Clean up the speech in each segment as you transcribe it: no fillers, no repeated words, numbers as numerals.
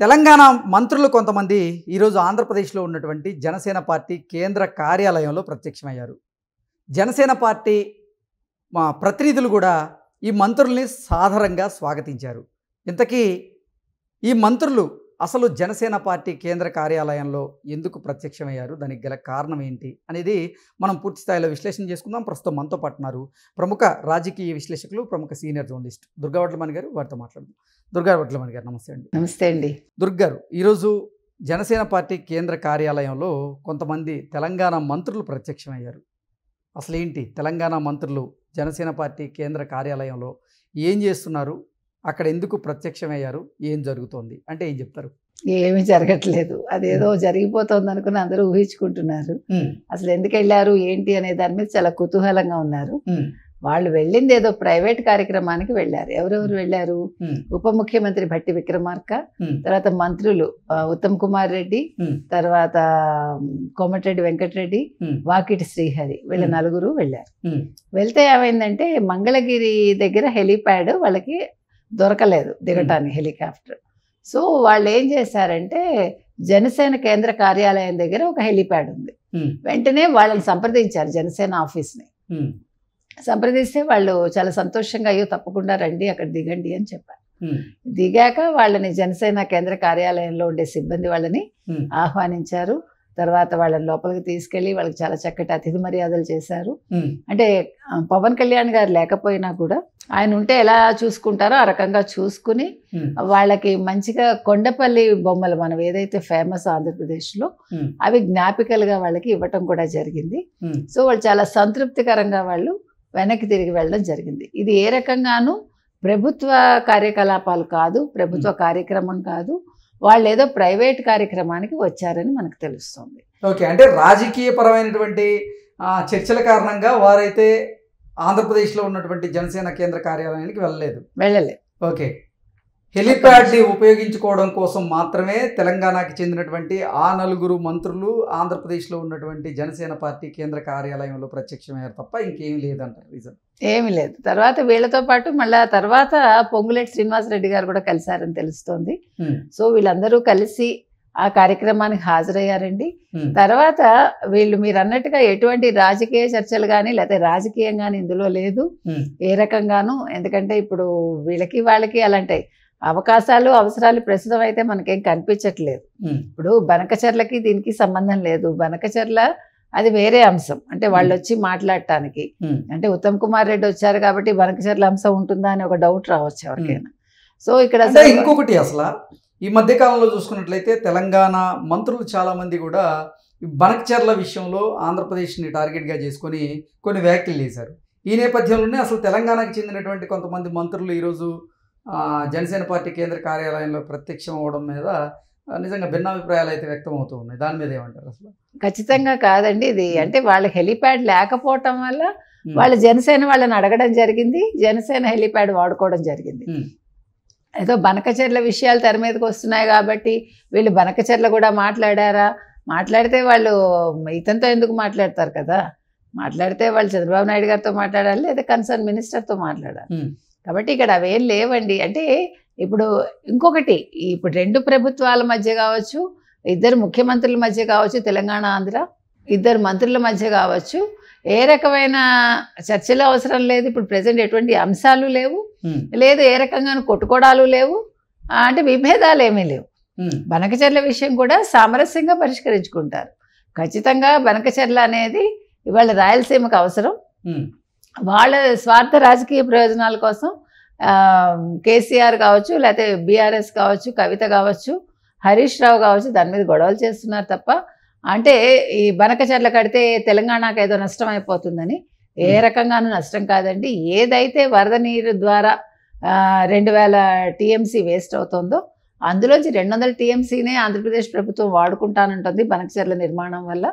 తెలంగాణ మంత్రులు కొంతమంది ఈరోజు ఆంధ్రప్రదేశ్లో ఉన్నటువంటి జనసేన పార్టీ కేంద్ర కార్యాలయంలో ప్రత్యక్షమయ్యారు. జనసేన పార్టీ ప్రతినిధులు కూడా ఈ మంత్రుల్ని సాదరంగా స్వాగతించారు. ఇంతకీ ఈ మంత్రులు అసలు జనసేన పార్టీ కేంద్ర కార్యాలయంలో ఎందుకు ప్రత్యక్షమయ్యారు, దానికి గల కారణం ఏంటి అనేది మనం పూర్తి స్థాయిలో విశ్లేషణ చేసుకుందాం. ప్రస్తుతం మనతో పాటున్నారు ప్రముఖ రాజకీయ విశ్లేషకులు, ప్రముఖ సీనియర్ జర్నలిస్ట్ దుర్గా వడ్లమణి గారు. వారితో మాట్లాడుతాం. దుర్గా వడ్లమణి గారు, నమస్తే అండి. నమస్తే అండి. దుర్గారు, ఈరోజు జనసేన పార్టీ కేంద్ర కార్యాలయంలో కొంతమంది తెలంగాణ మంత్రులు ప్రత్యక్షమయ్యారు. అసలు ఏంటి తెలంగాణ మంత్రులు జనసేన పార్టీ కేంద్ర కార్యాలయంలో ఏం చేస్తున్నారు, అక్కడ ఎందుకు ప్రత్యక్షమయ్యారు, ఏం జరుగుతోంది అంటే ఏం చెప్తారు? ఏమీ జరగట్లేదు, అదేదో జరిగిపోతుంది అనుకుని అందరూ ఊహించుకుంటున్నారు. అసలు ఎందుకు వెళ్ళారు ఏంటి అనే దాని మీద చాలా కుతూహలంగా ఉన్నారు. వాళ్ళు వెళ్ళింది ఏదో ప్రైవేట్ కార్యక్రమానికి వెళ్ళారు. ఎవరెవరు వెళ్ళారు? ఉప ముఖ్యమంత్రి భట్టి విక్రమార్క, తర్వాత మంత్రులు ఉత్తమ్ కుమార్ రెడ్డి, తర్వాత కోమటిరెడ్డి వెంకటరెడ్డి, వాకిటి శ్రీహరి, వీళ్ళ నలుగురు వెళ్ళారు. వెళ్తే ఏమైందంటే మంగళగిరి దగ్గర హెలీప్యాడ్ వాళ్ళకి దొరకలేదు దిగటానికి, హెలికాప్టర్. సో వాళ్ళు ఏం చేశారంటే జనసేన కేంద్ర కార్యాలయం దగ్గర ఒక హెలీప్యాడ్ ఉంది. వెంటనే వాళ్ళని సంప్రదించారు, జనసేన ఆఫీస్ని సంప్రదిస్తే వాళ్ళు చాలా సంతోషంగా అయ్యో తప్పకుండా రండి అక్కడ దిగండి అని చెప్పారు. దిగాక వాళ్ళని జనసేన కేంద్ర కార్యాలయంలో ఉండే సిబ్బంది వాళ్ళని ఆహ్వానించారు. తర్వాత వాళ్ళని లోపలికి తీసుకెళ్లి వాళ్ళకి చాలా చక్కటి అతిథి మర్యాదలు చేశారు. అంటే పవన్ కళ్యాణ్ గారు లేకపోయినా కూడా ఆయన ఉంటే ఎలా చూసుకుంటారో ఆ రకంగా చూసుకుని వాళ్ళకి మంచిగా కొండపల్లి బొమ్మలు మనం ఏదైతే ఫేమస్ ఆంధ్రప్రదేశ్లో అవి జ్ఞాపికలుగా వాళ్ళకి ఇవ్వటం కూడా జరిగింది. సో వాళ్ళు చాలా సంతృప్తికరంగా వాళ్ళు వెనక్కి తిరిగి వెళ్ళడం జరిగింది. ఇది ఏ రకంగానూ ప్రభుత్వ కార్యకలాపాలు కాదు, ప్రభుత్వ కార్యక్రమం కాదు, వాళ్ళు ఏదో ప్రైవేట్ కార్యక్రమానికి వచ్చారని మనకు తెలుస్తుంది. ఓకే, అంటే రాజకీయ పరమైనటువంటి చర్చల కారణంగా వారైతే ఆంధ్రప్రదేశ్లో ఉన్నటువంటి జనసేన కేంద్ర కార్యాలయానికి వెళ్ళలేదు. ఓకే, హెలిప్యాడ్ని ఉపయోగించుకోవడం కోసం మాత్రమే తెలంగాణకి చెందినటువంటి ఆ నలుగురు మంత్రులు ఆంధ్రప్రదేశ్లో ఉన్నటువంటి జనసేన పార్టీ కేంద్ర కార్యాలయంలో ప్రత్యక్షమయ్యారు తప్ప ఇంకేమీ లేదంటారు. రీజన్ ఏమీ లేదు. తర్వాత వీళ్ళతో పాటు మళ్ళా తర్వాత పొంగులేటి శ్రీనివాసరెడ్డి గారు కూడా కలిశారని తెలుస్తోంది. సో వీళ్ళందరూ కలిసి ఆ కార్యక్రమానికి హాజరయ్యారండి. తర్వాత వీళ్ళు మీరు అన్నట్టుగా ఎటువంటి రాజకీయ చర్చలు కానీ లేకపోతే రాజకీయం కానీ ఇందులో లేదు ఏ రకంగానూ. ఎందుకంటే ఇప్పుడు వీళ్ళకి వాళ్ళకి అలాంటి అవకాశాలు అవసరాలు ప్రస్తుతం అయితే మనకేం కనిపించట్లేదు. ఇప్పుడు బనకచర్లకి దీనికి సంబంధం లేదు. బనకచర్ల అది వేరే అంశం, అంటే వాళ్ళు వచ్చి మాట్లాడటానికి, అంటే ఉత్తమ్ కుమార్ రెడ్డి వచ్చారు కాబట్టి బనకచర్ల అంశం ఉంటుందా అని ఒక డౌట్ రావచ్చు ఎవరికైనా. సో ఇక్కడ ఇంకొకటి, అసలు ఈ మధ్య కాలంలో చూసుకున్నట్లయితే తెలంగాణ మంత్రులు చాలా మంది కూడా బనకచర్ల విషయంలో ఆంధ్రప్రదేశ్ని టార్గెట్గా చేసుకొని కొన్ని వ్యాఖ్యలు చేశారు. ఈ నేపథ్యంలోనే అసలు తెలంగాణకు చెందినటువంటి కొంతమంది మంత్రులు ఈరోజు జనసేన పార్టీ కేంద్ర కార్యాలయంలో ప్రత్యక్షం అవడం మీద నిజంగా భిన్నాభిప్రాయాలు అయితే వ్యక్తం అవుతూ ఉన్నాయి. దాని మీద ఏమంటారు? అసలు ఖచ్చితంగా కాదండి ఇది. అంటే వాళ్ళ హెలిప్యాడ్ లేకపోవటం వల్ల వాళ్ళ జనసేన వాళ్ళని అడగడం జరిగింది, జనసేన హెలిప్యాడ్ వాడుకోవడం జరిగింది. ఏదో బనకచర్ల విషయాలు తెర మీదకి వస్తున్నాయి కాబట్టి వీళ్ళు బనకచర్ల కూడా మాట్లాడారా? మాట్లాడితే వాళ్ళు ఇతనితో ఎందుకు మాట్లాడతారు కదా, మాట్లాడితే వాళ్ళు చంద్రబాబు నాయుడు గారితో మాట్లాడాలి లేదా కన్సర్న్ మినిస్టర్తో మాట్లాడాలి. కాబట్టి ఇక్కడ అవేం లేవండి. అంటే ఇప్పుడు ఇంకొకటి, ఇప్పుడు రెండు ప్రభుత్వాల మధ్య కావచ్చు, ఇద్దరు ముఖ్యమంత్రుల మధ్య కావచ్చు, తెలంగాణ ఆంధ్ర ఇద్దరు మంత్రుల మధ్య కావచ్చు, ఏ రకమైన చర్చలు అవసరం లేదు. ఇప్పుడు ప్రజెంట్ ఎటువంటి అంశాలు లేవు, లేదు ఏ రకంగా కొట్టుకోవడాలు లేవు, అంటే విభేదాలు ఏమీ లేవు. బనకచర్ల విషయం కూడా సామరస్యంగా పరిష్కరించుకుంటారు. ఖచ్చితంగా బనకచర్ల అనేది ఇవాళ రాయలసీమకు అవసరం. వాళ్ళ స్వార్థ రాజకీయ ప్రయోజనాల కోసం కేసీఆర్ కావచ్చు, లేకపోతే బీఆర్ఎస్ కావచ్చు, కవిత కావచ్చు, హరీష్ రావు కావచ్చు, దాని మీద గొడవలు చేస్తున్నారు తప్ప అంటే ఈ బనకచర్ల కడితే తెలంగాణకు ఏదో నష్టం అయిపోతుందని ఏ రకంగానూ నష్టం కాదండి. ఏదైతే వరద నీరు ద్వారా 2000 TMC వేస్ట్ అవుతుందో అందులోంచి 200 TMCనే ఆంధ్రప్రదేశ్ ప్రభుత్వం వాడుకుంటానంటుంది బనకచర్ల నిర్మాణం వల్ల.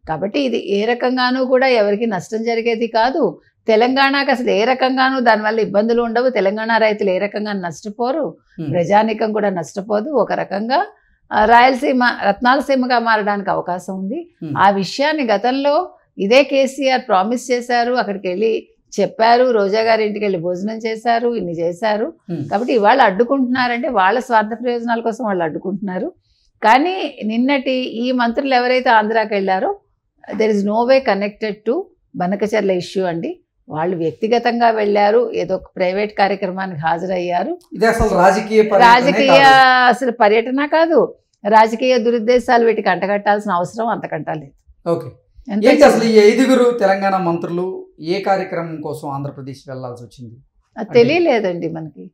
కాబట్టి ఇది ఏ రకంగానూ కూడా ఎవరికి నష్టం జరిగేది కాదు. తెలంగాణకు అసలు ఏ రకంగానూ దానివల్ల ఇబ్బందులు ఉండవు. తెలంగాణ రైతులు ఏ రకంగా నష్టపోరు, ప్రజానీకం కూడా నష్టపోదు. ఒక రకంగా రాయలసీమ రత్నాలసీమగా మారడానికి అవకాశం ఉంది. ఆ విషయాన్ని గతంలో ఇదే కేసీఆర్ ప్రామిస్ చేశారు. అక్కడికి వెళ్ళి చెప్పారు, రోజా గారి ఇంటికి వెళ్ళి భోజనం చేశారు, ఇన్ని చేశారు. కాబట్టి ఇవాళ అడ్డుకుంటున్నారంటే వాళ్ళ స్వార్థ ప్రయోజనాల కోసం వాళ్ళు అడ్డుకుంటున్నారు. కానీ నిన్నటి ఈ మంత్రులు ఎవరైతే ఆంధ్రాకి వెళ్ళారో there is no way connected to Banakacherla issue అండి. వాళ్ళు వ్యక్తిగతంగా వెళ్ళారు, ఏదో ఒక ప్రైవేట్ కార్యక్రమానికి హాజరయ్యారు. రాజకీయ అసలు పర్యటన కాదు, రాజకీయ దురుద్దేశాలు వీటికి అంటగట్టాల్సిన అవసరం అంతకంటా లేదు. ఓకే, అసలు ఈ 5 తెలంగాణ మంత్రులు ఏ కార్యక్రమం కోసం ఆంధ్రప్రదేశ్ వెళ్లాల్సి వచ్చింది? అది తెలియలేదండి మనకి,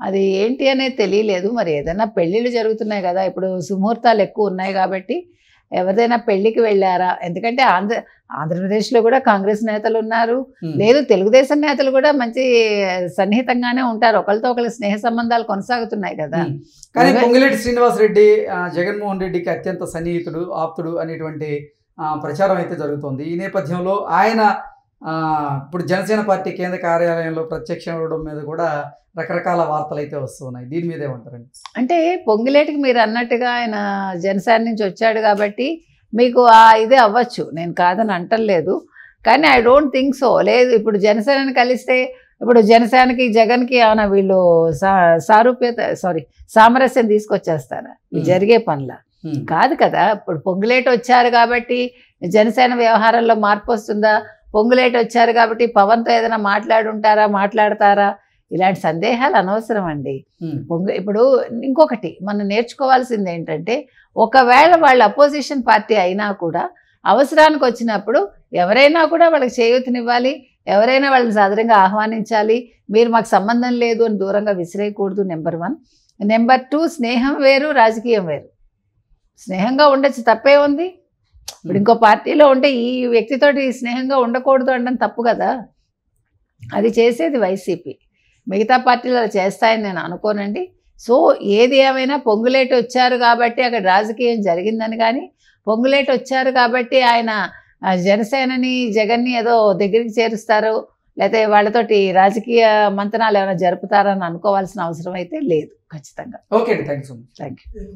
అది ఏంటి అనేది తెలియలేదు. మరి ఏదైనా పెళ్ళిళ్ళు జరుగుతున్నాయి కదా, ఇప్పుడు సుముహూర్తాలు ఎక్కువ ఉన్నాయి కాబట్టి ఎవరిదైనా పెళ్లికి వెళ్ళారా? ఎందుకంటే ఆంధ్రప్రదేశ్లో కూడా కాంగ్రెస్ నేతలు ఉన్నారు, లేదు తెలుగుదేశం నేతలు కూడా మంచి సన్నిహితంగానే ఉంటారు, ఒకరితో ఒకరి స్నేహ సంబంధాలు కొనసాగుతున్నాయి కదా. కానీ పొంగులేటి శ్రీనివాస్ రెడ్డి జగన్మోహన్ రెడ్డికి అత్యంత సన్నిహితుడు, ఆప్తుడు అనేటువంటి ప్రచారం అయితే జరుగుతోంది. ఈ నేపథ్యంలో ఆయన ఇప్పుడు జనసేన పార్టీ కేంద్ర కార్యాలయంలో ప్రత్యక్షం అవ్వడం మీద కూడా రకరకాల వార్తలు అయితే వస్తున్నాయి. దీని మీద ఏమంటారండి? అంటే పొంగులేటికి మీరు అన్నట్టుగా ఆయన జనసేన నుంచి వచ్చాడు కాబట్టి మీకు ఇదే అవ్వచ్చు, నేను కాదని అంటలేదు. కానీ ఐ డోంట్ థింక్ సో. లేదు, ఇప్పుడు జనసేనని కలిస్తే ఇప్పుడు జనసేనకి జగన్కి ఏమైనా వీళ్ళు సామరస్యం తీసుకొచ్చేస్తారా? జరిగే పనుల కాదు కదా. ఇప్పుడు పొంగులేటి వచ్చారు కాబట్టి జనసేన వ్యవహారంలో మార్పు వస్తుందా? పొంగులేటి వచ్చారు కాబట్టి పవన్తో ఏదైనా మాట్లాడతారా? ఇలాంటి సందేహాలు అనవసరం అండి. ఇప్పుడు ఇంకొకటి మనం నేర్చుకోవాల్సింది ఏంటంటే, ఒకవేళ వాళ్ళ అపోజిషన్ పార్టీ అయినా కూడా అవసరానికి వచ్చినప్పుడు ఎవరైనా కూడా వాళ్ళకి చేయూతనివ్వాలి, ఎవరైనా వాళ్ళని సాధారణంగా ఆహ్వానించాలి. మీరు మాకు సంబంధం లేదు అని దూరంగా విసిరేయకూడదు, నెంబర్ 1. నెంబర్ 2, స్నేహం వేరు, రాజకీయం వేరు. స్నేహంగా ఉండొచ్చు, తప్పే ఉంది. ఇప్పుడు ఇంకో పార్టీలో ఉంటే ఈ వ్యక్తితోటి స్నేహంగా ఉండకూడదు అనడం తప్పు కదా. అది చేసేది వైసీపీ, మిగతా పార్టీలు అలా చేస్తాయని నేను అనుకోనండి. సో ఏది ఏమైనా పొంగులేటి వచ్చారు కాబట్టి అక్కడ రాజకీయం జరిగిందని, కానీ పొంగులేటి వచ్చారు కాబట్టి ఆయన జనసేనని జగన్ని ఏదో దగ్గరికి చేరుస్తారు, లేకపోతే వాళ్ళతోటి రాజకీయ మంతనాలు ఏమైనా జరుపుతారని అనుకోవాల్సిన అవసరం అయితే లేదు ఖచ్చితంగా. Okay, thank you.